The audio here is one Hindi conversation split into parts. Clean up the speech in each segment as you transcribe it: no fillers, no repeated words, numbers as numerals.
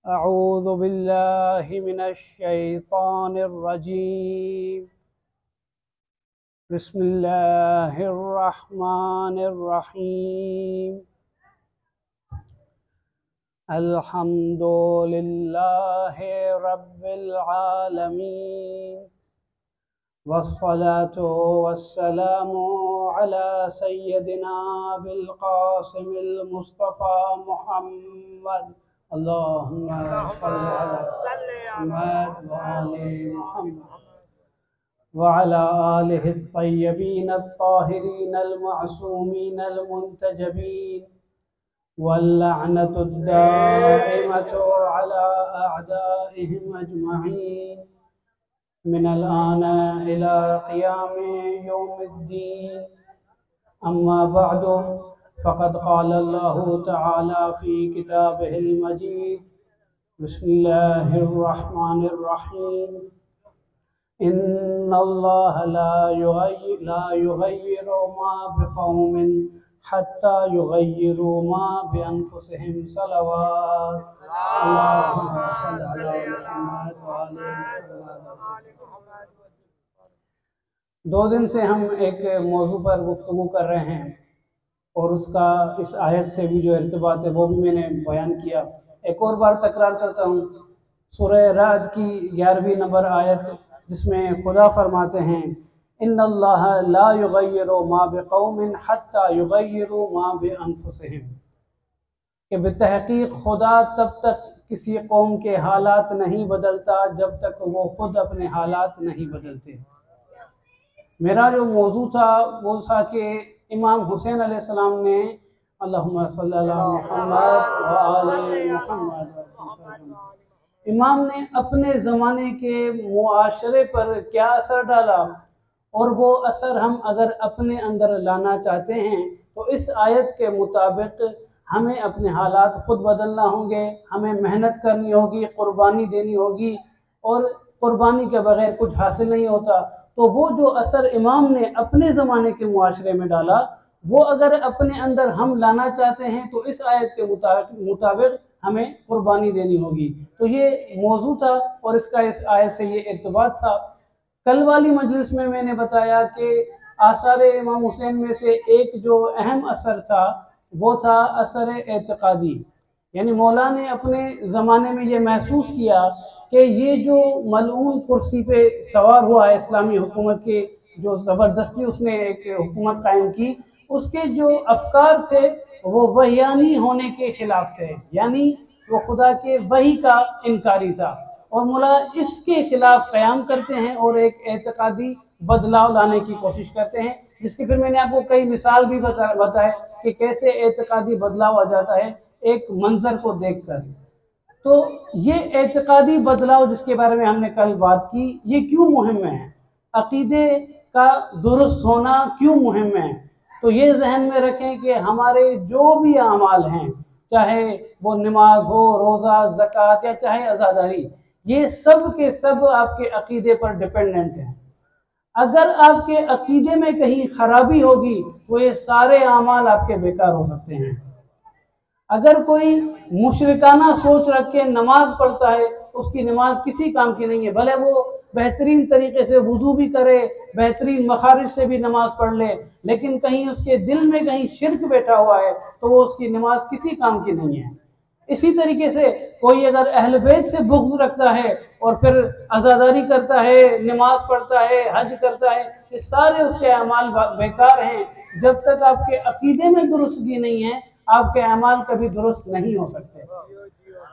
अऊज़ु बिल्लाहि मिनश्शैतानिर्रजीम। बिस्मिल्लाहिर्रहमानिर्रहीम। अल्हम्दुलिल्लाहि रब्बिल आलमीन। वस्सलातु वस्सलामु अला सय्यदिना बिल क़ासिमिल मुस्तफ़ा मुहम्मद। अल्लाहुम्मा सल्लि अला मुहम्मद व आले मुहम्मद व अला आलिहि त्तय्यबीन अत्ताहिरीन अल-मअसूमीन अल-मुंतजबीन वल्लअनतु दाइमतु अला अअदाइहिम अजमईन मिनल आना इला क़ियामि यौमिद्दीन। अम्मा बअदु फ़क़द क़ाल अल्लाहु तआला फ़ी किताबिहिल मजीद। बिस्मिल्लाहिर्रहमानिर्रहीम। इन्नल्लाह ला युग़य्यिरु मा बिक़ौमिन हत्ता युग़य्यिरु मा बिअन्फुसिहिम। सलवात अल्लाहुम्मा सल्लि अला मुहम्मद व आले मुहम्मद। 2 दिन से हम एक मौजू पर गुफ्तगू कर रहे हैं और उसका इस आयत से भी जो इर्तिबात है वो भी मैंने बयान किया। एक और बार तकरार करता हूँ, सूरह राद की 11वीं नंबर आयत, जिसमें खुदा फरमाते हैं इन्नल्लाह ला युग़य्यिरु मा बिक़ौमिन हत्ता युग़य्यिरु मा बिअन्फुसिहिम, कि बेतहक़ीक़ खुदा तब तक किसी कौम के हालात नहीं बदलता जब तक वो खुद अपने हालात नहीं बदलते। मेरा जो मौजू था वो था कि इमाम हुसैन अलैहिस्सलाम ने अल्लाहुम्मा सल्लि अला मुहम्मद व आले मुहम्मद, इमाम ने अपने ज़माने के मुआशरे पर क्या असर डाला और वो असर हम अगर अपने अंदर लाना चाहते हैं तो इस आयत के मुताबिक हमें अपने हालात ख़ुद बदलना होंगे, हमें मेहनत करनी होगी, क़ुरबानी देनी होगी, और क़ुरबानी के बग़ैर कुछ हासिल नहीं होता। तो वो जो असर इमाम ने अपने ज़माने के मुआशरे में डाला वो अगर अपने अंदर हम लाना चाहते हैं तो इस आयत के मुताबिक हमें क़ुरबानी देनी होगी। तो ये मौजू था और इसका इस आयत से ये इर्तिबात था। कल वाली मजलिस में मैंने बताया कि आसार इमाम हुसैन में से एक जो अहम असर था वो था असर एतक़ादी, यानी मौला ने अपने ज़माने में ये महसूस किया कि ये जो मलऊन कुर्सी पे सवार हुआ है इस्लामी हुकूमत के, जो ज़बरदस्ती उसने एक हुकूमत कायम की, उसके जो अफकार थे वो वहयानी होने के ख़िलाफ़ थे, यानी वो खुदा के वही का इनकारी था। और मौला इसके ख़िलाफ़ क़याम करते हैं और एक एतक़ादी बदलाव लाने की कोशिश करते हैं, जिसकी फिर मैंने आपको कई मिसाल भी बताए कि कैसे एतक़ादी बदलाव आ जाता है एक मंज़र को देखकर। तो ये एतक़ादी बदलाव जिसके बारे में हमने कल बात की, ये क्यों मुहिम है, अक़ीदे का दुरुस्त होना क्यों मुहिम है। तो ये जहन में रखें कि हमारे जो भी अमाल हैं, चाहे वो नमाज हो, रोज़ा, ज़कात या चाहे अज़ादारी, ये सब के सब आपके अक़ीदे पर डिपेंडेंट हैं। अगर आपके अक़ीदे में कहीं ख़राबी होगी तो ये सारे अमाल आपके बेकार हो सकते हैं। अगर कोई मुशरिकाना सोच रख के नमाज पढ़ता है तो उसकी नमाज किसी काम की नहीं है, भले वो बेहतरीन तरीके से वुज़ू भी करे, बेहतरीन मखारिज से भी नमाज पढ़ ले, लेकिन कहीं उसके दिल में कहीं शिर्क बैठा हुआ है तो वो उसकी नमाज किसी काम की नहीं है। इसी तरीके से कोई अगर अहल बैत से बुग़्ज़ रखता है और फिर अज़ादारी करता है, नमाज पढ़ता है, हज करता है, ये सारे उसके अमाल बेकार हैं। जब तक आपके अक़ीदे में दुरुस्तगी नहीं है आपके अमाल कभी दुरुस्त नहीं हो सकते।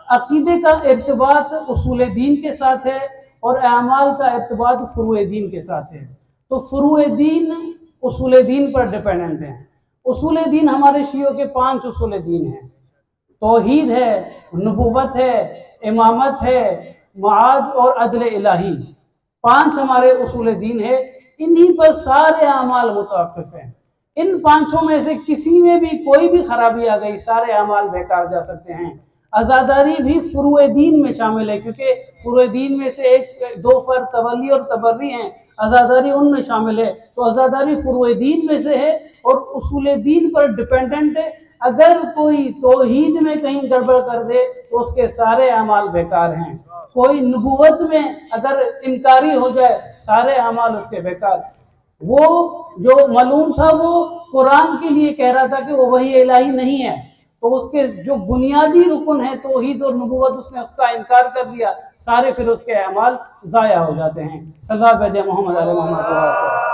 अक़ीदे का इर्तिबात उसूल दीन के साथ है और अमाल का इर्तिबात फ़ुरूए दीन के साथ है। तो फ़ुरूए दीन उसूल दीन पर डिपेंडेंट है। उसूल दीन हमारे शियों के 5 उसूल दीन हैं, तौहीद है, नबूवत है, इमामत है, मुआद और अदल इलाही, 5 हमारे उसूल दीन है। इन्हीं पर सारे अमाल मुतवक्किफ़ हैं। इन 5 में से किसी में भी कोई भी खराबी आ गई सारे अमाल बेकार जा सकते हैं। अज़ादारी भी फ़ुरूए दीन में शामिल है, क्योंकि फ़ुरूए दीन में से 2 फ़र्ज़ तवल्ली और तबर्री हैं, अज़ादारी उनमें शामिल है। तो अज़ादारी फ़ुरूए दीन में से है और उसूल दीन पर डिपेंडेंट है। अगर कोई तौहीद में कहीं गड़बड़ कर दे तो उसके सारे अमाल बेकार हैं। कोई नबूवत में अगर इनकारी हो जाए सारे अमाल उसके बेकार। वो जो मलूम था वो कुरान के लिए कह रहा था कि वो वही इलाही नहीं है, तो उसके जो बुनियादी रुकन है तौहीद और नबूवत उसने उसका इनकार कर दिया, सारे फिर उसके अमाल ज़ाया हो जाते हैं। सल्लल्लाहु अलैहि मोहम्मद अले मोहम्मद।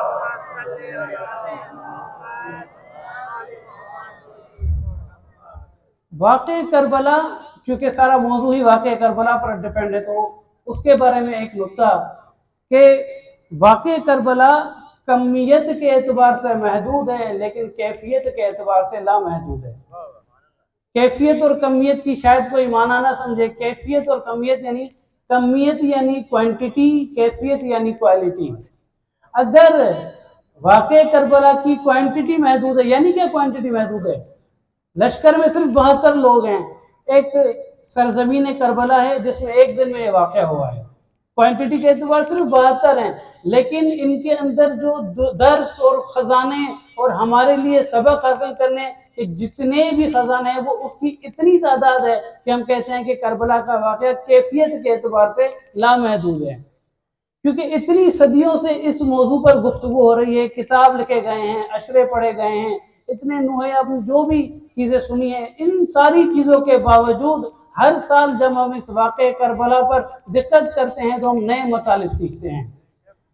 वाक़े करबला, क्योंकि सारा मौजू ही वाक़े करबला पर डिपेंड है, तो उसके बारे में एक नुक्ता कि वाक़े करबला कमियत के एतबार से महदूद है लेकिन कैफियत के एतबार से लामहदूद है। कैफियत और कमियत की शायद कोई माना ना समझे। कैफियत और कमियत यानी कमियत यानी क्वांटिटी, कैफियत यानी क्वालिटी। अगर वाक़े करबला की क्वांटिटी महदूद है, यानी क्या क्वांटिटी महदूद है? लश्कर में सिर्फ 72 लोग हैं, एक सरजमीन करबला है जिसमें एक दिन में ये वाक़या हुआ है। क्वांटिटी के एतबार सिर्फ 72 हैं, लेकिन इनके अंदर जो दर्स और खजाने और हमारे लिए सबक हासिल करने के जितने भी खजाने हैं वो उसकी इतनी तादाद है कि हम कहते हैं कि करबला का वाक़या कैफियत के एतबार से लामहदूद है। क्योंकि इतनी सदियों से इस मौजू पर गुफ्तगू हो रही है, किताब लिखे गए हैं, अशरे पढ़े गए हैं, इतने नुहे आपने जो भी चीज़ें सुनी है, इन सारी चीज़ों के बावजूद हर साल जब हम इस वाक़े करबला पर दिक्कत करते हैं तो हम नए मतालिब सीखते हैं।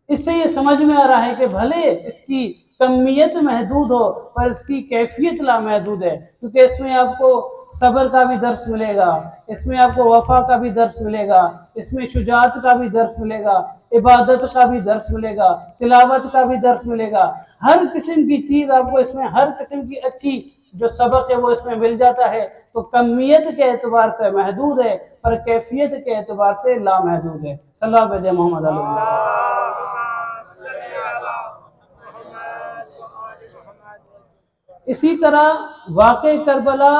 इससे ये समझ में आ रहा है कि भले इसकी कमियत महदूद हो पर इसकी कैफियत लामहदूद है, क्योंकि इसमें आपको सब्र का भी दर्स मिलेगा, इसमें आपको वफा का भी दर्स मिलेगा, इसमें शुजाअत का भी दर्स मिलेगा, इबादत का भी दर्स मिलेगा, तिलावत का भी दर्स मिलेगा। हर किस्म की चीज़ आपको इसमें, हर किस्म की अच्छी जो सबक है वो इसमें मिल जाता है। तो कमियत के एतबार से महदूद है पर कैफियत के एतबार से लामहदूद है। सल्लल्लाहु अलैहि मोहम्मद। इसी तरह वाक़े करबला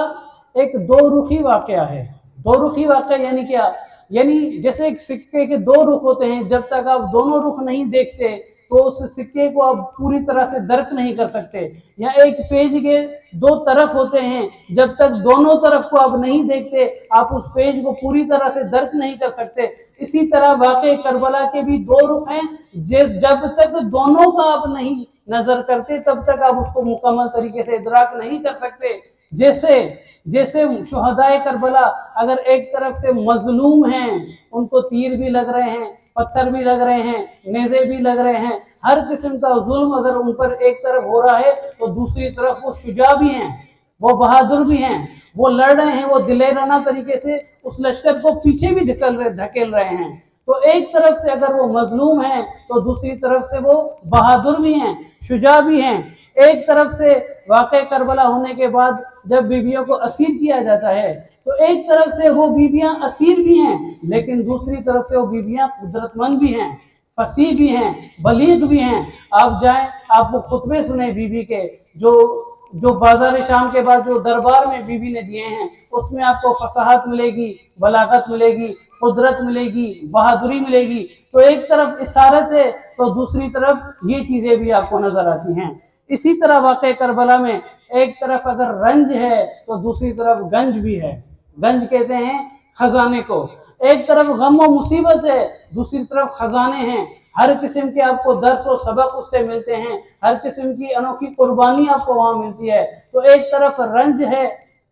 एक दो रुखी वाक़या है। दो रुखी वाक़या यानी क्या? यानी जैसे एक सिक्के के दो रुख होते हैं, जब तक आप दोनों रुख नहीं देखते तो उस सिक्के को आप पूरी तरह से दर्क नहीं कर सकते। या एक पेज के दो तरफ होते हैं, जब तक दोनों तरफ को आप नहीं देखते आप उस पेज को पूरी तरह से दर्क नहीं कर सकते। इसी तरह वाक़े करबला के भी दो रुख हैं, जब तक दोनों का आप नहीं नजर करते तब तक आप उसको मुकम्मल तरीके से इदराक नहीं कर सकते। जैसे शुहदाए करबला अगर एक तरफ से मजलूम हैं, उनको तीर भी लग रहे हैं, पत्थर भी लग रहे हैं, नेज़े भी लग रहे हैं, हर किस्म का जुल्म अगर उन पर एक तरफ हो रहा है तो दूसरी तरफ वो शुजा भी हैं, वो बहादुर भी हैं, वो लड़ रहे हैं, वो दिलेराना तरीके से उस लश्कर को पीछे भी धकेल रहे हैं। तो एक तरफ से अगर वो मजलूम हैं तो दूसरी तरफ से वो बहादुर भी हैं, शुजा भी हैं। एक तरफ से वाक़े करबला होने के बाद जब बीबियों को असीर किया जाता है तो एक तरफ से वो बीबियां असीर भी हैं, लेकिन दूसरी तरफ से वो बीबियां कुदरतमंद भी हैं, फसीह भी हैं, बलीग भी हैं। आप जाएं, आप वो खुतबे सुने बीबी के, जो बाजार शाम के बाद जो दरबार में बीबी ने दिए हैं, उसमें आपको फसाहत मिलेगी, बलागत मिलेगी, कुदरत मिलेगी, बहादुरी मिलेगी। तो एक तरफ इशारत है तो दूसरी तरफ ये चीज़ें भी आपको नजर आती हैं। इसी तरह वाक़े करबला में एक तरफ अगर रंज है तो दूसरी तरफ गंज भी है। गंज कहते हैं खजाने को। एक तरफ गम और मुसीबत है, दूसरी तरफ खजाने हैं। हर किस्म के आपको दर्स और सबक उससे मिलते हैं, हर किस्म की अनोखी कुर्बानी आपको वहां मिलती है। तो एक तरफ रंज है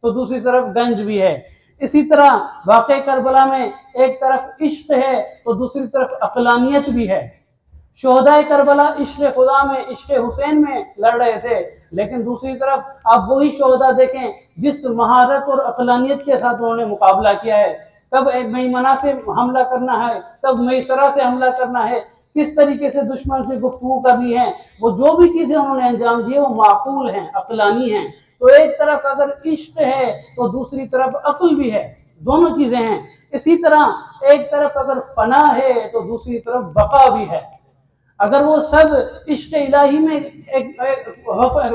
तो दूसरी तरफ गंज भी है। इसी तरह वाक़े करबला में एक तरफ इश्क है तो दूसरी तरफ अक़लानियत भी है। शुहदाए करबला इश्क़ खुदा में, इश्क़ हुसैन में लड़ रहे थे, लेकिन दूसरी तरफ आप वही शुहदा देखें जिस महारत और अक़लानियत के साथ उन्होंने मुकाबला किया है। कब मैमना से हमला करना है, कब मैसरा से हमला करना है, किस तरीके से दुश्मन से गुफ्तगू करनी है, वो जो भी चीज़ें उन्होंने अंजाम दिए वो माकूल हैं, अक़लानी हैं। तो एक तरफ अगर इश्क है तो दूसरी तरफ अक्ल भी है, दोनों चीज़ें हैं। इसी तरह एक तरफ अगर फना है तो दूसरी तरफ बका भी है। अगर वो सब इश्क इलाही में एक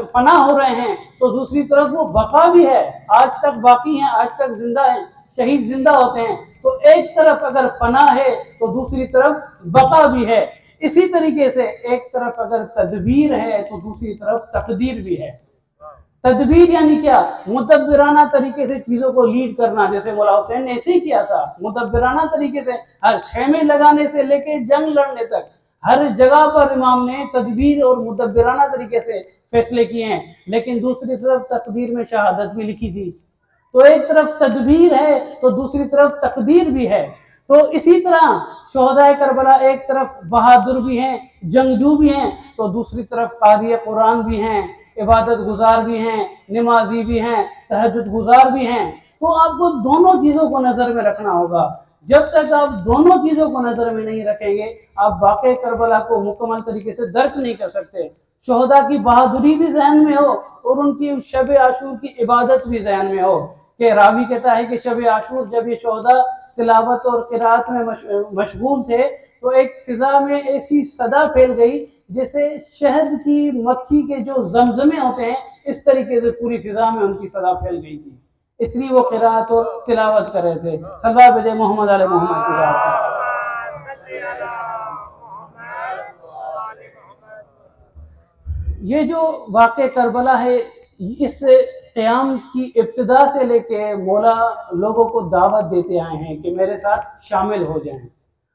फना हो रहे हैं तो दूसरी तरफ वो बका भी है, आज तक बाकी हैं, आज तक जिंदा हैं, शहीद जिंदा होते हैं। तो एक तरफ अगर फना है तो दूसरी तरफ बका भी है। इसी तरीके से एक तरफ अगर तदबीर है तो दूसरी तरफ तकदीर भी है। तदबीर यानी क्या? मुदब्बिराना तरीके से चीजों को लीड करना, जैसे मौला हुसैन ने ऐसे ही किया था। मुदब्बिराना तरीके से हर खेमे लगाने से लेके जंग लड़ने तक हर जगह पर इमाम ने तदबीर और मुदब्बिराना तरीके से फैसले किए हैं। लेकिन दूसरी तरफ तकदीर में शहादत भी लिखी थी। तो एक तरफ तदबीर है तो दूसरी तरफ तकदीर भी है। तो इसी तरह शोहदाए करबला एक तरफ बहादुर भी हैं, जंगजू भी हैं, तो दूसरी तरफ कारी कुरान भी हैं, इबादत गुजार भी हैं, नमाजी भी हैं, तहज्जुद गुजार भी हैं। तो आपको दोनों चीजों को नजर में रखना होगा। जब तक आप दोनों चीजों को नजर में नहीं रखेंगे, आप वाक़े करबला को मुकम्मल तरीके से दर्क नहीं कर सकते। शोहदा की बहादुरी भी जहन में हो और उनकी शब आशूर की इबादत भी जहन में हो। कि रावी कहता है कि शब आशूर जब ये शोहदा तिलावत और किरात में मशगूल थे, तो एक फिजा में ऐसी सदा फैल गई जैसे शहद की मक्खी के जो जमजमे होते हैं, इस तरीके से पूरी फिजा में उनकी सदा फैल गई थी। इतनी वो किरात और तिलावत कर रहे थे। सल्लल्लाहु अलैहि मोहम्मद अले मोहम्मद की बात। ये जो वाक़े करबला है, इस क़याम की इब्तिदा से लेके मौला लोगों को दावत देते आए हैं कि मेरे साथ शामिल हो जाएं।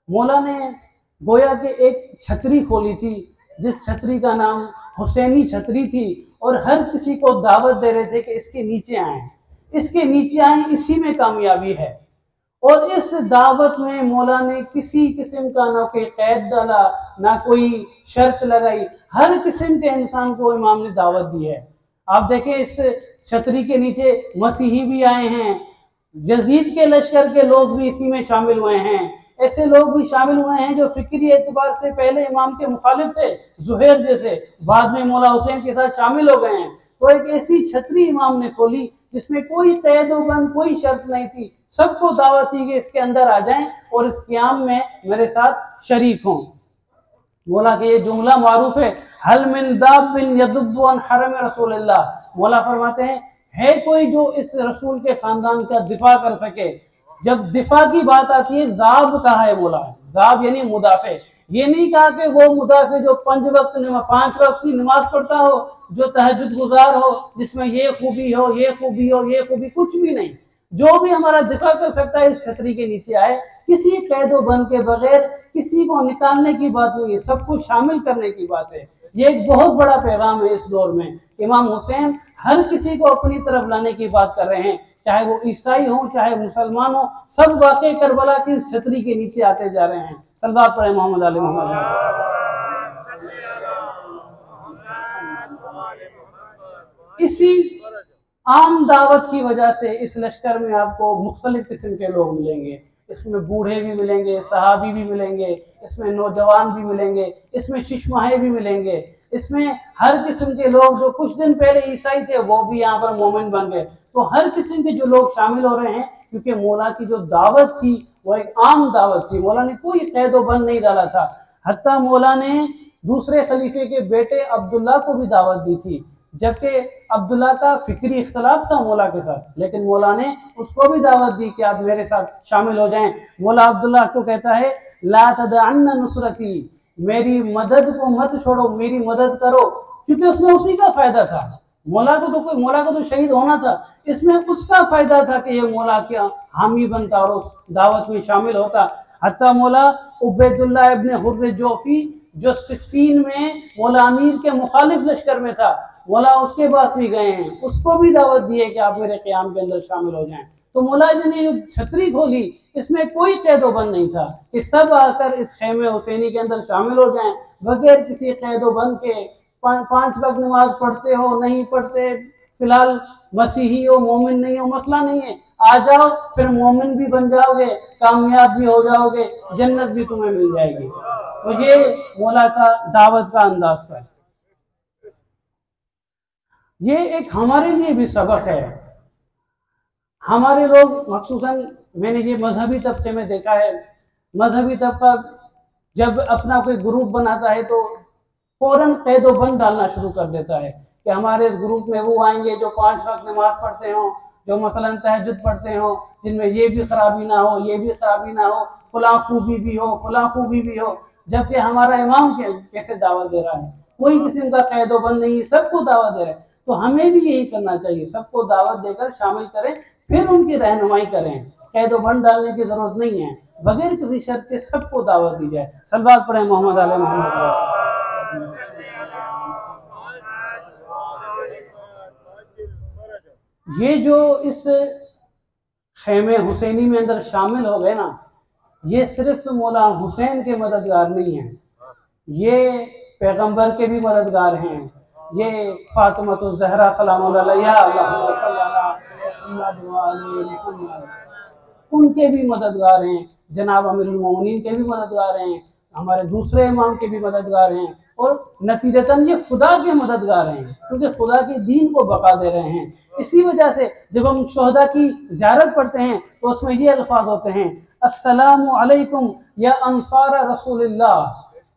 मौला ने गोया के एक छतरी खोली थी, जिस छतरी का नाम हुसैनी छतरी थी, और हर किसी को दावत दे रहे थे कि इसके नीचे आए, इसके नीचे आए, इसी में कामयाबी है। और इस दावत में मौला ने किसी किस्म का ना कोई कैद डाला, ना कोई शर्त लगाई, हर किस्म के इंसान को इमाम ने दावत दी है। आप देखें, इस छतरी के नीचे मसीही भी आए हैं, यजीद के लश्कर के लोग भी इसी में शामिल हुए हैं, ऐसे लोग भी शामिल हुए हैं जो फिक्री एतबार से पहले इमाम के मुखालिफ थे, जुहैर जैसे, बाद में मौला हुसैन के साथ शामिल हो गए हैं। तो एक ऐसी छतरी इमाम ने खोली जिसमें कोई कैद बंद, कोई शर्त नहीं थी, सबको दावत थी कि इसके अंदर आ जाएं और इस क़याम में मेरे साथ शरीक हों। मौला के ये जुमला मारूफ है, हल मिन दाब्बिन यदुब्बु अन हरम रसूलिल्लाह। मौला फरमाते हैं, है कोई जो इस रसूल के खानदान का दिफा कर सके? जब दिफा की बात आती है, दाब कहा है मौला, दाब यानी मुदाफे। ये नहीं कहा कि वो मुदाफे जो 5 वक्त की नमाज पढ़ता हो, जो तहज्जुद गुजार हो, जिसमें ये खूबी हो, ये खूबी हो, ये खूबी, कुछ भी नहीं। जो भी हमारा दिफा कर सकता है इस छतरी के नीचे आए, किसी कैदो बंद के बगैर, किसी को निकालने की बात नहीं है, सबको शामिल करने की बात है। ये एक बहुत बड़ा पैगाम है इस दौर में। इमाम हुसैन हर किसी को अपनी तरफ लाने की बात कर रहे हैं, चाहे वो ईसाई हो, चाहे मुसलमान हो, सब वाक़े करबला की इस छतरी के नीचे आते जा रहे हैं। सल्लल्लाहु अलैहि मोहम्मद अली मोहम्मद। इसी आम दावत की वजह से इस लश्कर में आपको मुख्तलिफ किस्म के लोग मिलेंगे। इसमें बूढ़े भी मिलेंगे, सहाबी भी मिलेंगे, इसमें नौजवान भी मिलेंगे, इसमें शिशमाहे भी मिलेंगे, इसमें हर किस्म के लोग जो कुछ दिन पहले ईसाई थे वो भी यहाँ पर मोमिन बन गए। तो हर किस्म के जो लोग शामिल हो रहे हैं, क्योंकि मौला की जो दावत थी वो एक आम दावत थी। मौला ने कोई कैद व बंद नहीं डाला था। हत्ता मौला ने दूसरे खलीफे के बेटे अब्दुल्ला को भी दावत दी थी, जबकि अब्दुल्ला का फिक्री इख्तलाफ था मौला के साथ, लेकिन मौला ने उसको भी दावत दी कि आप मेरे साथ शामिल हो जाएं। मौला अब्दुल्ला को कहता है, ला तदअन्ना नुसरती, मेरी मदद को मत छोड़ो, मेरी मदद करो, क्योंकि उसमें उसी का फायदा था। मौला को तो शहीद होना था, इसमें उसका फायदा था कि ये मौला क्या हामी बनता और उस दावत में शामिल होता। हत्ता मौला उबैदुल्लाह इब्न हुर्र जोफी, जो सिफ़ीन में मौला अमीर के मुखालिफ लश्कर में था, मौला उसके पास भी गए हैं, उसको भी दावत दी है कि आप मेरे क़याम के अंदर शामिल हो जाएं। तो मौला जी ने जो छतरी खोली, इसमें कोई कैदो बंद नहीं था कि सब आकर इस खेमे हुसैनी के अंदर शामिल हो जाएं, बगैर किसी कैदो बंद के। 5 वक्त नमाज पढ़ते हो, नहीं पढ़ते, फिलहाल मसीही हो, मोमिन नहीं हो, मसला नहीं है, आ जाओ, फिर मोमिन भी बन जाओगे, कामयाब भी हो जाओगे, जन्नत भी तुम्हें मिल जाएगी। तो ये मौला का दावत का अंदाज था। ये एक हमारे लिए भी सबक है। हमारे लोग मखसूसन, मैंने ये मजहबी तबके में देखा है, मजहबी तबका जब अपना कोई ग्रुप बनाता है तो फौरन कैदो बंद डालना शुरू कर देता है कि हमारे इस ग्रुप में वो आएंगे जो 5 वक्त नमाज पढ़ते हो, जो मसलन तहज्जुद पढ़ते हो, जिनमें ये भी खराबी ना हो, ये भी खराबी ना हो, फलां खूबी भी हो, फलां खूबी भी हो। जबकि हमारा इमाम कैसे दावत दे रहा है, कोई किस्म का कैदो बंद नहीं, सबको दावत दे रहा है। तो हमें भी यही करना चाहिए, सबको दावत देकर शामिल करें, फिर उनकी रहनुमाई करें। कैद व बंद डालने की जरूरत नहीं है, बगैर किसी शर्त के सबको दावत दी जाए। सल्लल्लाहु पढ़े मोहम्मद आले मोहम्मद। ये जो इस खेमे हुसैनी में अंदर शामिल हो गए ना, ये सिर्फ मौला हुसैन के मददगार नहीं हैं, ये पैगंबर के भी मददगार हैं, ये फातिमा ज़हरा सलाम अलैहा उनके भी मददगार हैं, जनाब अमीरुल मोमिनीन के भी मददगार हैं, हमारे दूसरे इमाम के भी मददगार हैं, और नतीजतन ये खुदा के मददगार हैं, क्योंकि खुदा के दीन को बका दे रहे हैं। इसी वजह से जब हम शोहदा की ज़ियारत पढ़ते हैं तो उसमें ये अल्फाज होते हैं, अस्सलामु अलैकुम या अंसार रसूलिल्लाह,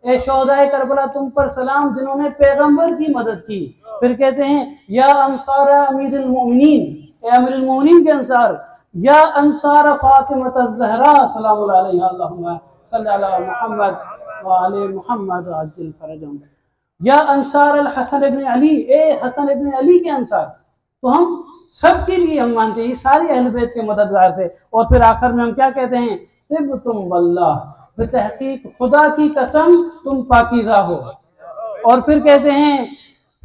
ए शोहदाए करबला तुम पर सलाम जिन्होंने पैगंबर की मदद की। फिर कहते हैं या अंसार अमीरुल मोमिनीन, ए अमीरुल मोमिनीन के अंसार, या अंसार फातिमा ज़हरा सलाम अलैहा अल्लाहुम्मा सल्ली अला मुहम्मद व आले मुहम्मद अज्जिल फरजहुम, या अंसार अल हसन इब्न अली, ए हसन इब्न अली के अंसार। तो हम सब के लिए हम मानते हैं ये सारे अहले बैत के मददगार थे। और फिर आखिर में हम क्या कहते हैं, तिब्तुम वल्लाह, बेतहकीक खुदा की कसम तुम पाकीज़ा हो। और फिर कहते हैं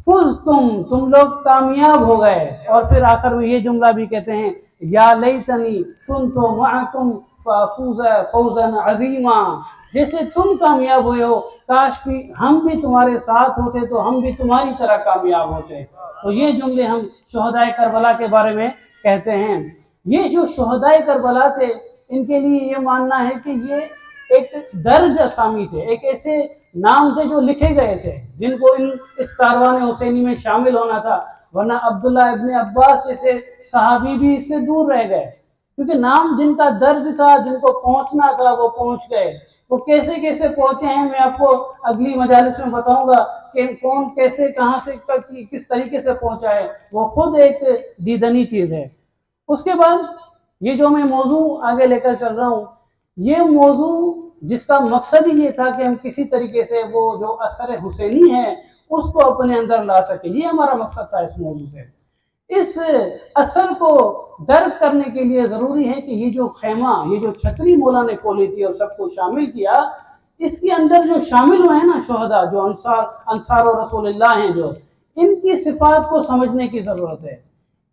फुज तुम लोग कामयाब हो गए। और फिर आखिर में ये जुमला भी कहते हैं, या लैतनी कुन्तु मअकुम फअफूज़ फौज़न अज़ीमा, जैसे तुम कामयाब हुए हो, काश भी हम भी तुम्हारे साथ होते तो हम भी तुम्हारी तरह कामयाब होते। तो ये जुमले हम शुहदाए करबला के बारे में कहते हैं। ये जो शुहदाए करबला थे, इनके लिए ये मानना है कि ये एक दर्ज असामी थे, एक ऐसे नाम थे जो लिखे गए थे, जिनको इस कारवान हुसैनी में शामिल होना था, वरना अब्दुल्ला इब्ने अब्बास जैसे सहाबी भी इससे दूर रह गए, क्योंकि नाम जिनका दर्ज था, जिनको पहुंचना था, वो पहुंच गए। वो कैसे कैसे पहुंचे हैं मैं आपको अगली मजालिस में बताऊंगा कि कौन कैसे कहाँ से किस तरीके से पहुंचा है, वो खुद एक दीदनी चीज़ है। उसके बाद ये जो मैं मौजू आगे लेकर चल रहा हूँ, ये मौजू जिसका मकसद ही ये था कि हम किसी तरीके से वो जो असर हुसैनी है उसको अपने अंदर ला सके, ये हमारा मकसद था इस मौजू से। इस असर को दर्द करने के लिए ज़रूरी है कि ये जो खेमा, ये जो छतरी मौला ने खोली थी और सबको शामिल किया, इसके अंदर जो शामिल हुए हैं ना शोहदा, जो अंसार और रसूलुल्लाह हैं, जो इनकी सिफात को समझने की ज़रूरत है,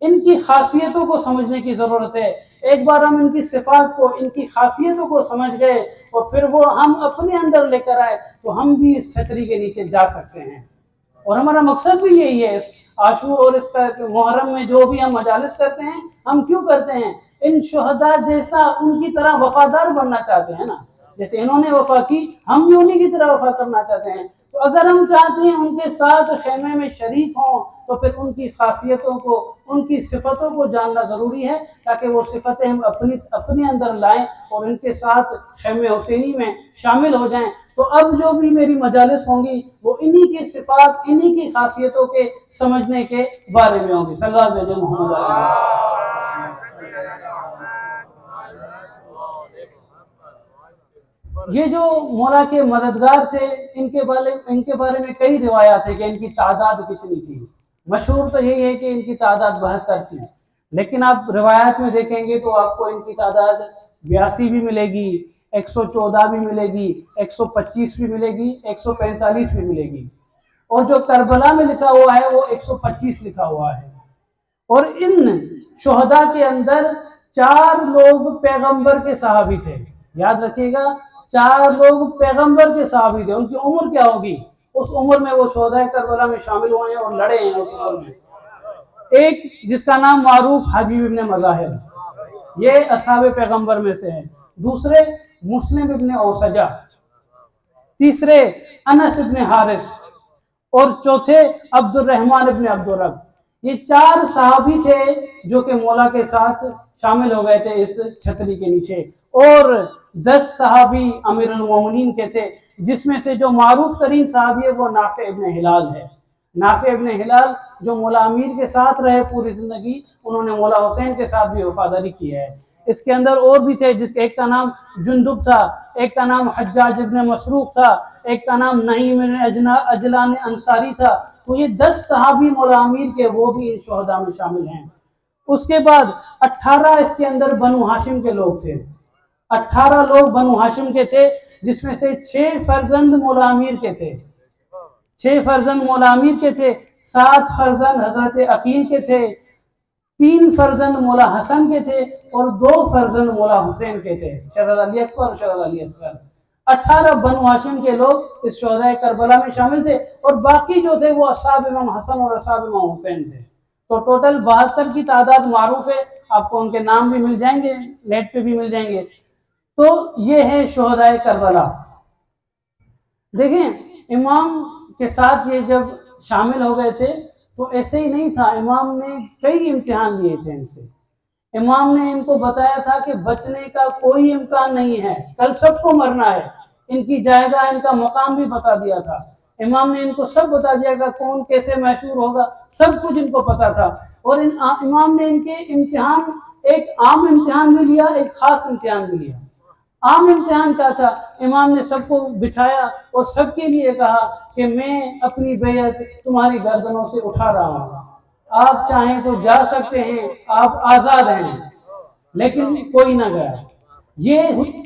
इनकी खासियतों को समझने की ज़रूरत है। एक बार हम इनकी सिफात को, इनकी खासियतों को समझ गए और फिर वो हम अपने अंदर लेकर आए, तो हम भी इस छतरी के नीचे जा सकते हैं। और हमारा मकसद भी यही है। आशूर और इसका मुहर्रम में जो भी हम मजालिस करते हैं, हम क्यों करते हैं, इन शुहदा जैसा उनकी तरह वफादार बनना चाहते हैं ना, जैसे इन्होंने वफा की, हम भी उन्हीं की तरह वफा करना चाहते हैं। तो अगर हम चाहते हैं उनके साथ खेमे में शरीक हों, तो फिर उनकी खासियतों को, उनकी सिफतों को जानना ज़रूरी है, ताकि वो सिफतें हम अपने अंदर लाएं और इनके साथ खेमे हुसैनी में शामिल हो जाएं। तो अब जो भी मेरी मजालिस होंगी वो इन्हीं की सिफात, इन्हीं की खासियतों के समझने के बारे में होंगी। सल्लल्लाहु अलैहि वसल्लम। ये जो मौला के मददगार थे, इनके बारे में कई रिवायात है कि इनकी तादाद कितनी थी। मशहूर तो यही है कि इनकी तादाद 72 थी, लेकिन आप रिवायात में देखेंगे तो आपको इनकी तादाद 82 भी मिलेगी, 114 भी मिलेगी, 125 भी मिलेगी, 145 भी मिलेगी, और जो करबला में लिखा हुआ है वो 125 लिखा हुआ है। और इन शुहदा के अंदर 4 लोग पैगंबर के सहाबी थे। याद रखिएगा, 4 लोग पैगंबर के सहाबी थे। उनकी उम्र क्या होगी, उस उम्र में वो शुहदा करबला में शामिल हुए हैं और लड़े हैं उस उम्र में। एक जिसका नाम मारूफ हबीब इब्ने मज़ाहिर, ये असहाबे पैगंबर में से है। दूसरे मुस्लिम इब्ने औसजा, तीसरे अनस इब्ने हारिस, और चौथे अब्दुर्रहमान इब्ने अब्दुर्रब। ये 4 सहाबी थे जो कि मौला के साथ शामिल हो गए थे इस छतरी के नीचे, और 10 सहाबी अमीरुल मोमिनीन के थे, जिसमें से जो मारूफ तरीन सहाबी है वो नाफे इब्ने हिलाल है। नाफे इब्ने हिलाल जो मौला अमीर के साथ रहे पूरी जिंदगी, उन्होंने मौला हुसैन के साथ भी वफादारी की है। इसके अंदर और भी थे, जिसके एक का नाम जुंदुब था, एक का नाम हज्जाज इब्ने मसरूक था, एक का नाम नईम इब्ने अजलान अंसारी था, तो ये 10 सहाबी मौला आमिर के वो भी इन शोहदा में शामिल हैं। उसके बाद 18 इसके अंदर बनु हाशिम के लोग थे। 18 लोग बनु हाशिम के थे, जिसमें से 6 फर्जंद मौला आमिर के थे। 6 फर्जंद मौला आमिर के थे, 7 फर्जंद हजरत अकील के थे, 3 फर्जंद मौला हसन के थे और 2 फर्जंद मौला हुसैन के थे, शरद अली अकबर और शरद अली असगर। 18 बनु हाशिम के लोग इस शोहदा करबला में शामिल थे और बाकी जो थे वो असहाब इमाम हसन और असहाब इमाम हुसैन थे। तो टोटल 72 की तादाद मारूफ है, आपको उनके नाम भी मिल जाएंगे, नेट पे भी मिल जाएंगे। तो ये है शोहदा करबला। देखें, इमाम के साथ ये जब शामिल हो गए थे तो ऐसे ही नहीं था, इमाम ने कई इम्तिहान लिए थे इनसे। इमाम ने इनको बताया था कि बचने का कोई इम्कान नहीं है, कल सबको मरना है। इनकी जायगा, इनका मकाम भी बता दिया था। इमाम ने इनको सब बता दिया कि कौन कैसे मशहूर होगा, सब कुछ इनको पता था। और इमाम ने इनके इम्तिहान, एक आम इम्तिहान भी लिया, एक खास इम्तिहान भी लिया। आम इम्तिहान क्या था? इमाम ने सबको बिठाया और सबके लिए कहा कि मैं अपनी बैयत तुम्हारी गर्दनों से उठा रहा हूँ, आप चाहें तो जा सकते हैं, आप आजाद हैं। लेकिन कोई ना गया। ये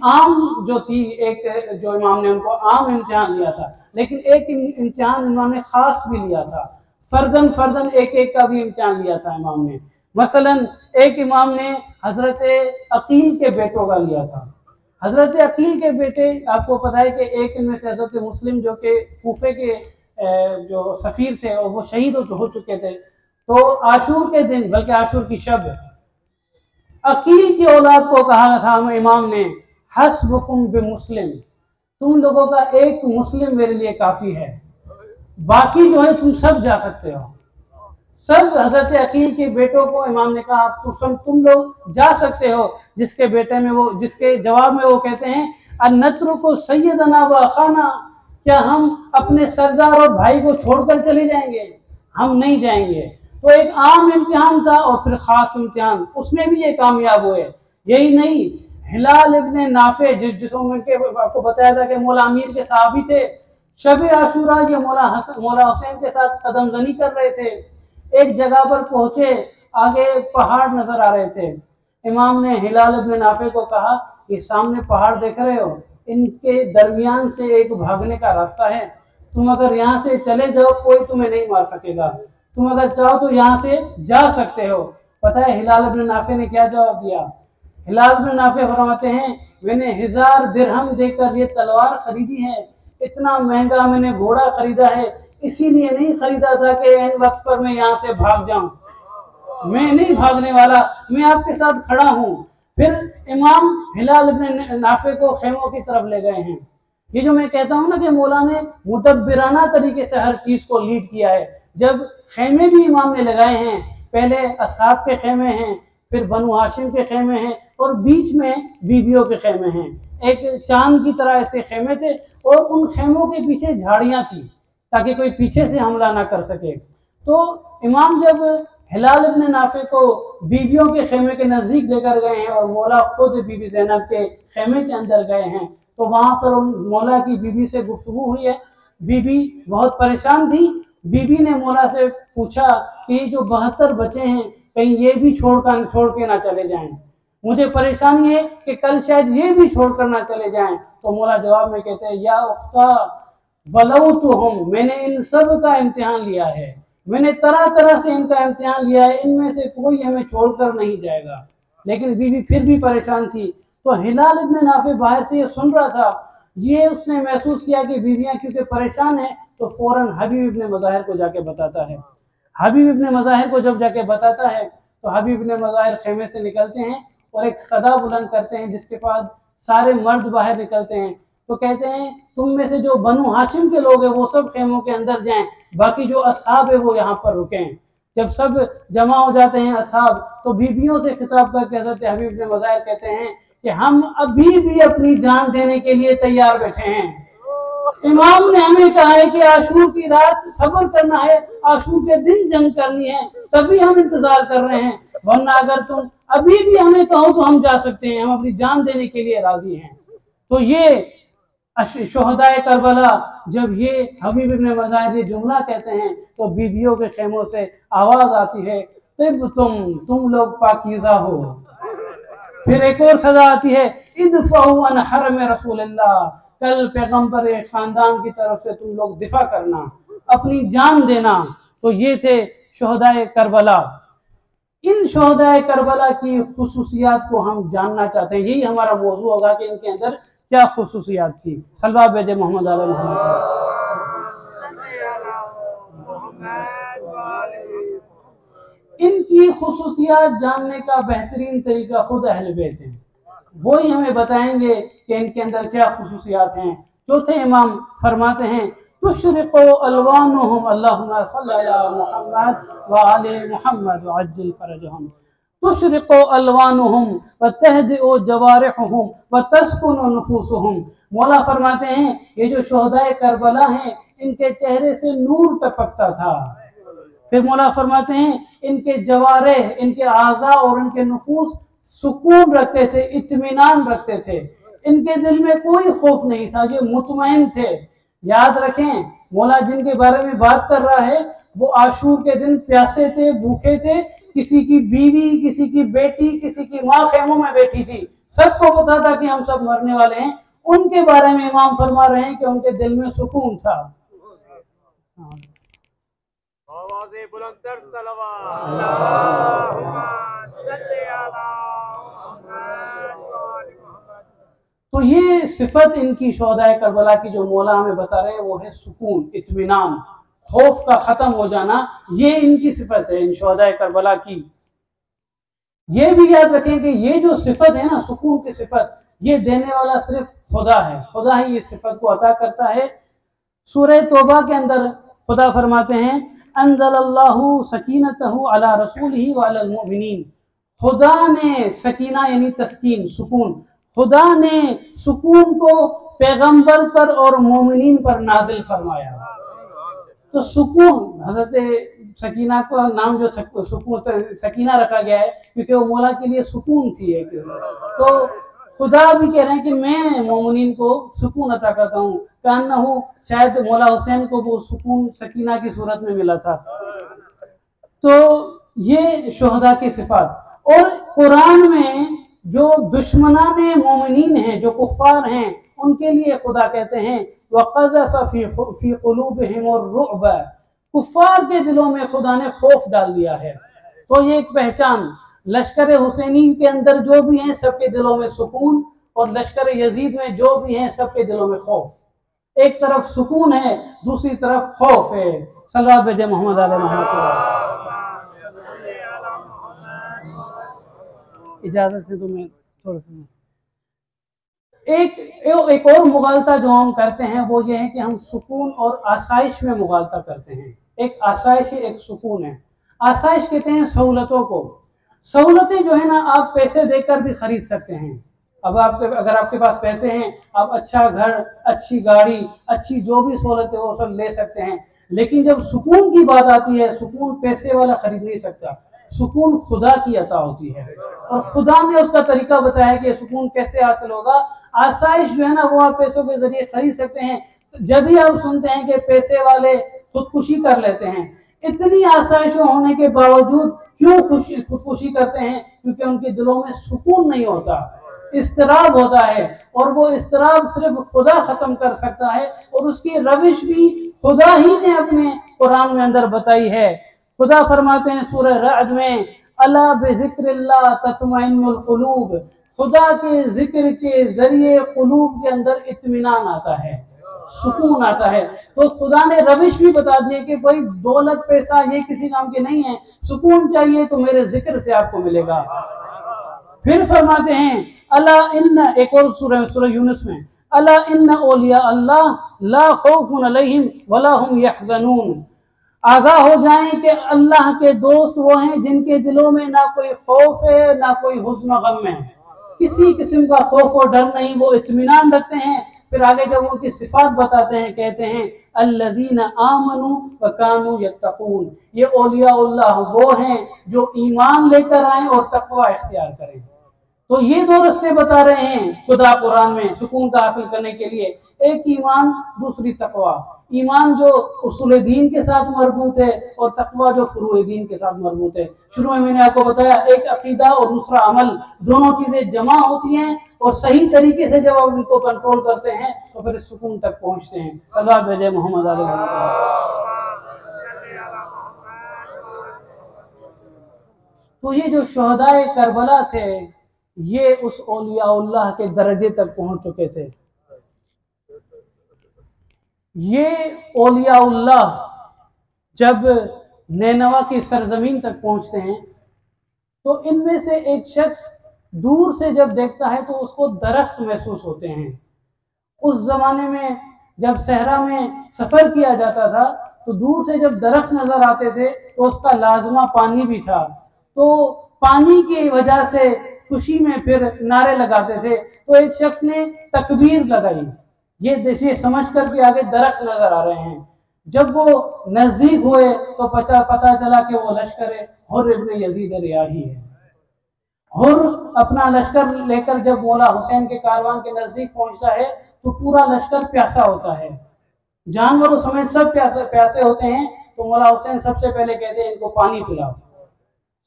आम जो थी, एक जो इमाम ने उनको आम इम्तिहान लिया था, लेकिन एक इम्तिहान इन्होंने खास भी लिया था। फर्दन फर्दन एक एक का भी इम्तिहान लिया था इमाम ने। मसलन एक इमाम ने हजरत अकील के बेटों का लिया था। हजरत अकील के बेटे, आपको पता है कि एक इनमें से हजरत मुस्लिम जो कि कूफे के जो सफीर थे और वो शहीद हो चुके थे। तो आशूर के दिन, बल्कि आशूर की शब, अकील की औलाद को कहा था इमाम ने, हस्बुकुम बिमुस्लिम, तुम लोगों का एक मुस्लिम मेरे लिए काफी है, बाकी जो है तुम सब जा सकते हो। सब हजरत अकील के बेटों को इमाम ने कहा तुम लोग जा सकते हो। जिसके बेटे में वो, जिसके जवाब में वो कहते हैं, अन्नत्रो को सैयदना व अखाना, क्या हम अपने सरदार और भाई को छोड़कर चले जाएंगे? हम नहीं जाएंगे। तो एक आम इम्तिहान था और फिर खास इम्तिहान, उसमें भी ये कामयाब हुए। यही नहीं, हिलाल इब्ने नाफे, जिसमें आपको बताया था कि मौला आमिर के सहाबी थे, शब आशूरा ये मौला हुसैन के साथ कदमजनी कर रहे थे। एक जगह पर पहुंचे, आगे पहाड़ नजर आ रहे थे। इमाम ने हिलाल इब्ने नाफे को कहा, ये सामने पहाड़ देख रहे हो, इनके दरमियान से एक भागने का रास्ता है, तुम अगर यहाँ से चले जाओ कोई तुम्हें नहीं मार सकेगा, तुम अगर चाहो तो यहाँ से जा सकते हो। पता है हिलाल इब्ने नाफे ने क्या जवाब दिया? हिलाल इब्ने नाफे फरमाते हैं, मैंने 1000 दिरहम देकर ये तलवार खरीदी है, इतना महंगा मैंने घोड़ा खरीदा है, इसीलिए नहीं खरीदा था कि एन वक्त पर मैं यहाँ से भाग जाऊं। मैं नहीं भागने वाला, मैं आपके साथ खड़ा हूँ। फिर इमाम हिलाल इब्ने नाफे को खेमों की तरफ ले गए हैं। ये जो मैं कहता हूँ ना कि मौला ने मुदब्बिराना तरीके से हर चीज को लीड किया है। जब खेमे भी इमाम ने लगाए हैं, पहले असहाब के खेमे हैं, फिर बनु हाशिम के खेमे हैं और बीच में बीबियों के खेमे हैं। एक चांद की तरह ऐसे खेमे थे और उन खेमों के पीछे झाड़ियां थी ताकि कोई पीछे से हमला ना कर सके। तो इमाम जब हिलाल इब्ने नाफे को बीबियों के खेमे के नजदीक लेकर गए हैं और मौला खुद बीबी ज़ैनब के खेमे के अंदर गए हैं, तो वहां पर उन मौला की बीबी से गुफ्तगू हुई है। बीबी बहुत परेशान थी। बीबी ने मौला से पूछा कि जो 72 बच्चे हैं कहीं ये भी छोड़ के ना चले जाएं, मुझे परेशानी है कि कल शायद ये भी छोड़कर ना चले जाएं। तो मौला जवाब में कहते हैं, या उख्ता बलऊ तो हम, मैंने इन सब का इम्तिहान लिया है, मैंने तरह तरह से इनका इम्तिहान लिया है, इनमें से कोई हमें छोड़कर नहीं जाएगा। लेकिन बीवी फिर भी परेशान थी। तो हिलाल इब्ने नाफे बाहर से ये सुन रहा था। ये उसने महसूस किया कि बीवियां क्योंकि परेशान है, तो फौरन हबीब इब्ने मज़ाहिर को जाके बताता है। हबीब इब्ने मज़ाहिर को जब जाके बताता है तो हबीब इब्ने मज़ाहिर खेमे से निकलते हैं और एक सदा बुलंद करते हैं, जिसके बाद सारे मर्द बाहर निकलते हैं। तो कहते हैं, तुम में से जो बनु हाशिम के लोग हैं वो सब खेमों के अंदर जाएं, बाकी जो असहाब है वो यहाँ पर रुकें। जब सब जमा हो जाते हैं असहाब, तो बीबियों से खिताब करके हज़रत हबीब इब्ने मज़ाहिर कहते हैं कि हम अभी भी अपनी जान देने के लिए तैयार बैठे हैं। इमाम ने हमें कहा है कि आशूर की रात सब्र करना है, आशूर के दिन जंग करनी है, तभी हम इंतजार कर रहे हैं, वरना अगर तुम अभी भी हमें कहो तो हम जा सकते हैं, हम अपनी जान देने के लिए राजी हैं। तो ये शोहदाए करबला, जब ये हबीब इब्न मज़ाहिर ये जुमला कहते हैं तो बीबियों के खेमों से आवाज आती है, तिब तुम लोग पाकीज़ा हो। फिर एक और सजा आती है, इदफ़उ अन हरम रसूलिल्लाह, कल पैगंबर खानदान की तरफ से तुम लोग दिफा करना, अपनी जान देना। तो ये थे शोहदाए करबला। इन शोहदाए करबला की खुसूसियात को हम जानना चाहते हैं। यही हमारा मौजू होगा कि इनके अंदर क्या खुसूसियात थी। सल्लल्लाहु अलैहि मोहम्मद आला मोहम्मद। इनकी खुसूसियात जानने का बेहतरीन तरीका खुद अहले बैत हैं, वो ही हमें बताएंगे कि इनके अंदर क्या खुसूसियात हैं। चौथे इमाम फरमाते हैं, तुशरिक़ु अलवानुहुम, अल्लाहुम्मा सल्लि अला मुहम्मद व आले मुहम्मद व अज्जिल फरजहुम। तुशरिक़ु अलवानुहुम व तहदिउ जवारिहुम व तस्कुनु नुफूसुहुम। मौला फरमाते हैं, ये जो शोहदाए करबला हैं, इनके चेहरे से नूर टपकता था। फिर मौला फरमाते हैं, इनके जवारे, इनके आज़ा और इनके नफूस सुकून रखते थे, इत्मीनान रखते थे। इनके दिल में कोई खौफ नहीं था, ये मुतमईन थे। याद रखें, मौला जिनके बारे में बात कर रहा है वो आशूर के दिन प्यासे थे, भूखे थे। किसी की बीवी, किसी की बेटी, किसी की माँ खेमों में बैठी थी। सबको पता था कि हम सब मरने वाले हैं। उनके बारे में इमाम फरमा रहे हैं कि उनके दिल में सुकून था। तो ये सिफत इनकी शोहदाए करबला की जो मौला हमें बता रहे हैं वो है सुकून, इत्मीनान, खौफ का खत्म हो जाना। ये इनकी सिफत है इन शोहदाए करबला की। ये भी याद रखें कि ये जो सिफत है ना, सुकून की सिफत, ये देने वाला सिर्फ खुदा है। खुदा ही इस सिफत को अता करता है। सूरह तौबा के अंदर खुदा फरमाते हैं, अंज़लल्लाहु सकीनतहु अला रसूलिही व अलल मुमिनीन। खुदा ने सकीना यानी तस्कीन, सुकून, खुदा ने सुकून को पैगंबर पर और मोमिनीन पर नाजिल फरमाया। तो सुकून, हजरत सकीना का नाम जो सुकून सकीना रखा गया है क्योंकि वो मौला के लिए सुकून थी एक। तो खुदा भी कह रहे हैं कि मैं मोमिनीन को सुकून अता करता हूँ। कान्नहु, शायद मौला हुसैन को वो सुकून सकीना की सूरत में मिला था। तो ये शोहदा की सिफात। और कुरान में जो दुश्मनाने मोमिनीन हैं, जो कुफ्फार हैं, उनके लिए खुदा कहते हैं वक़ज़फ़ फ़ी क़ुलूबिहिमुर रुअब, कुफ्फार के दिलों में खुदा ने खौफ डाल दिया है। तो ये एक पहचान, लश्कर हुसैनी के अंदर जो भी हैं सबके दिलों में सुकून, और लश्कर यजीद में जो भी हैं सबके दिलों में खौफ। एक तरफ सुकून है, दूसरी तरफ खौफ है। सल्लल्लाहु अलैहि मोहम्मद आले मोहम्मद। इजाजत से तो मैं थोड़ा सा एक और मुगालता जो हम करते हैं वो ये है कि हम सुकून और आसाइश में मुगालता करते हैं। एक आसाइश है, एक सुकून है। आसाइश कहते हैं सहूलतों को। सहूलतें जो है ना, आप पैसे देकर भी खरीद सकते हैं। अब अगर आपके पास पैसे हैं, आप अच्छा घर, अच्छी गाड़ी, अच्छी जो भी सहूलत है वो सब ले सकते हैं। लेकिन जब सुकून की बात आती है, सुकून पैसे वाला खरीद नहीं सकता। सुकून खुदा की अता होती है और खुदा ने उसका तरीका बताया कि सुकून कैसे हासिल होगा। आसाइश जो है ना वो आप पैसों के जरिए खरीद सकते हैं। जब भी आप सुनते हैं कि पैसे वाले खुदकुशी कर लेते हैं, इतनी आसाइशों होने के बावजूद क्यों खुदकुशी करते हैं? क्योंकि उनके दिलों में सुकून नहीं होता, इस्तराब होता है। और वो इस्तराब सिर्फ खुदा खत्म कर सकता है, और उसकी रविश भी खुदा ही ने अपने कुरान में अंदर बताई है। खुदा फरमाते हैं सूरह रअद में, अला बिज़िक्रिल्लाह तत्मइन्नुल कुलूब, खुदा के जिक्र के जरिए कुलूब के अंदर इत्मीनान आता है, सुकून आता है। तो खुदा ने रविश भी बता दी है कि भाई दौलत पैसा ये किसी काम के नहीं है, सुकून चाहिए तो मेरे जिक्र से आपको मिलेगा। फिर फरमाते हैं अला इन्ना, एक और सूरह यूनुस में, अला इन्ना औलिया अल्लाह ला खौफुन अलैहिम वला हुम यहज़नून। आगाह हो जाएं कि अल्लाह के दोस्त वो हैं जिनके दिलों में ना कोई खौफ है ना कोई हुज़्न गम है, किसी किस्म का खौफ और डर नहीं, वो इत्मीनान रखते हैं। फिर आगे जब उनकी सिफात बताते हैं कहते हैं अल्लज़ीना आमनू व कानू यत्तकून, ये औलिया अल्लाह वो हैं जो ईमान लेकर आए और तकवा इख्तियार करें। तो ये दो रास्ते बता रहे हैं खुदा कुरान में सुकून का हासिल करने के लिए, एक ईमान, दूसरी तकवा। ईमान जो उसूल दीन के साथ मरबूत है और तकवा जो फुरूए दीन के साथ मरबूत है। शुरू में मैंने आपको बताया एक अकीदा और दूसरा अमल, दोनों चीजें जमा होती हैं और सही तरीके से जब आप उनको कंट्रोल करते हैं तो फिर सुकून तक पहुंचते हैं। सल्लल्लाहु अलैहि मोहम्मद। तो ये जो शहदाए करबला थे ये उस औलियाउल्लाह के दर्जे तक पहुंच चुके थे। ये औलियाउल्लाह जब नैनवा की सरजमीन तक पहुंचते हैं तो इनमें से एक शख्स दूर से जब देखता है तो उसको दरख्त महसूस होते हैं। उस जमाने में जब सहरा में सफर किया जाता था तो दूर से जब दरख्त नजर आते थे तो उसका लाजमा पानी भी था, तो पानी की वजह से खुशी में फिर नारे लगाते थे। तो एक शख्स ने तकबीर लगाई, ये देखिए समझ कर कि आगे दरख्त नजर आ रहे हैं। जब वो नजदीक हुए तो पता चला कि वो लश्कर हुर्र इब्न यजीद रियाही है। हुर्र अपना लश्कर लेकर जब मौला हुसैन के कारवान के नजदीक पहुंचता है तो पूरा लश्कर प्यासा होता है, जानवरों समेत सब प्यासे होते हैं। तो मौला हुसैन सबसे पहले कहते हैं इनको पानी पिलाओ।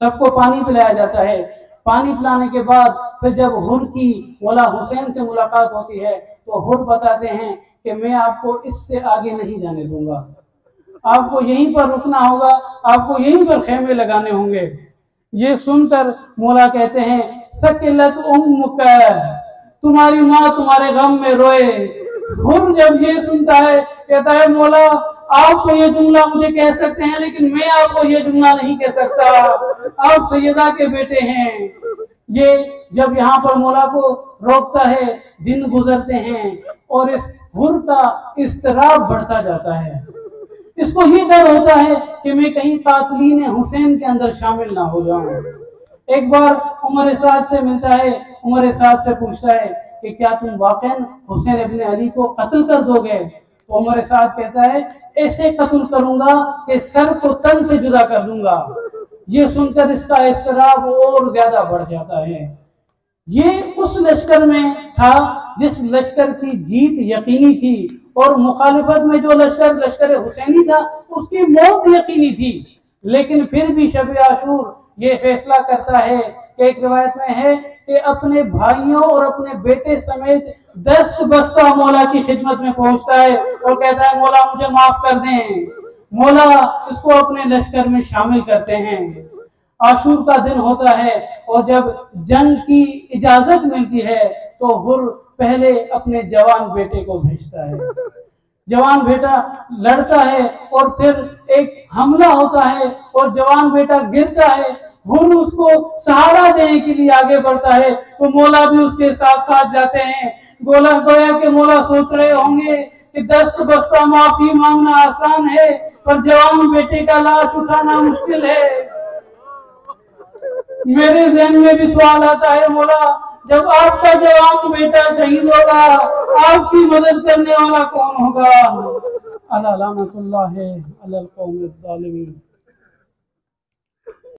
सबको पानी पिलाया जाता है। पानी पिलाने के बाद फिर जब हुर्र की मौला हुसैन से मुलाकात होती है तो हुर्र बताते हैं कि मैं आपको इससे आगे नहीं जाने दूंगा, आपको यहीं पर रुकना होगा, आपको यहीं पर खेमे लगाने होंगे। ये सुनकर मौला कहते हैं सकिलत उम्मुक, तुम्हारी माँ तुम्हारे गम में रोए। हुर्र जब ये सुनता है कहता है मौला आप तो ये जुमला मुझे कह सकते हैं लेकिन मैं आपको ये जुमला नहीं कह सकता, आप सैयदा के बेटे हैं। ये जब यहाँ पर मौला को रोकता है दिन गुजरते हैं और इस हुर्र का इस्तराब बढ़ता जाता है। इसको ये डर होता है कि मैं कहीं कातलीन हुसैन के अंदर शामिल ना हो जाऊं। एक बार उमर साद से मिलता है, उमर साद से पूछता है कि क्या तुम वाकई हुसैन इब्न अली को कत्ल कर दोगे? तो उमर साद कहता है ऐसे कत्ल करूंगा कि सर को तन से जुदा कर दूंगा। ये सुनकर इसका इस्तराब और ज्यादा बढ़ जाता है। ये उस लश्कर में था जिस लश्कर की जीत यकीनी थी और मुखालिफत में जो लश्कर हुसैनी था उसकी मौत यकीनी थी। लेकिन फिर भी शब आशूर ये फैसला करता है कि एक रिवायत में है कि अपने भाइयों और अपने बेटे समेत दस्त बस्ता मौला की खिदमत में पहुंचता है और कहता है मौला मुझे माफ कर दें। मौला इसको अपने लश्कर में शामिल करते हैं। आशूर का दिन होता है और जब जंग की इजाजत मिलती है तो हुर्र पहले अपने जवान बेटे को भेजता है। जवान बेटा लड़ता है और फिर एक हमला होता है और जवान बेटा गिरता है। हुर्र उसको सहारा देने के लिए आगे बढ़ता है तो मौला भी उसके साथ साथ जाते हैं। गोया के मौला सोच रहे होंगे कि दस्त बस्ता माफी मांगना आसान है पर जवान बेटे का लाश उठाना मुश्किल है। मेरे ज़हन में भी सवाल आता है मौला जब आपका जवान बेटा शहीद होगा आपकी मदद करने वाला कौन होगा? अला लानतुल्लाह अलल कौमिज़ ज़ालिमीन।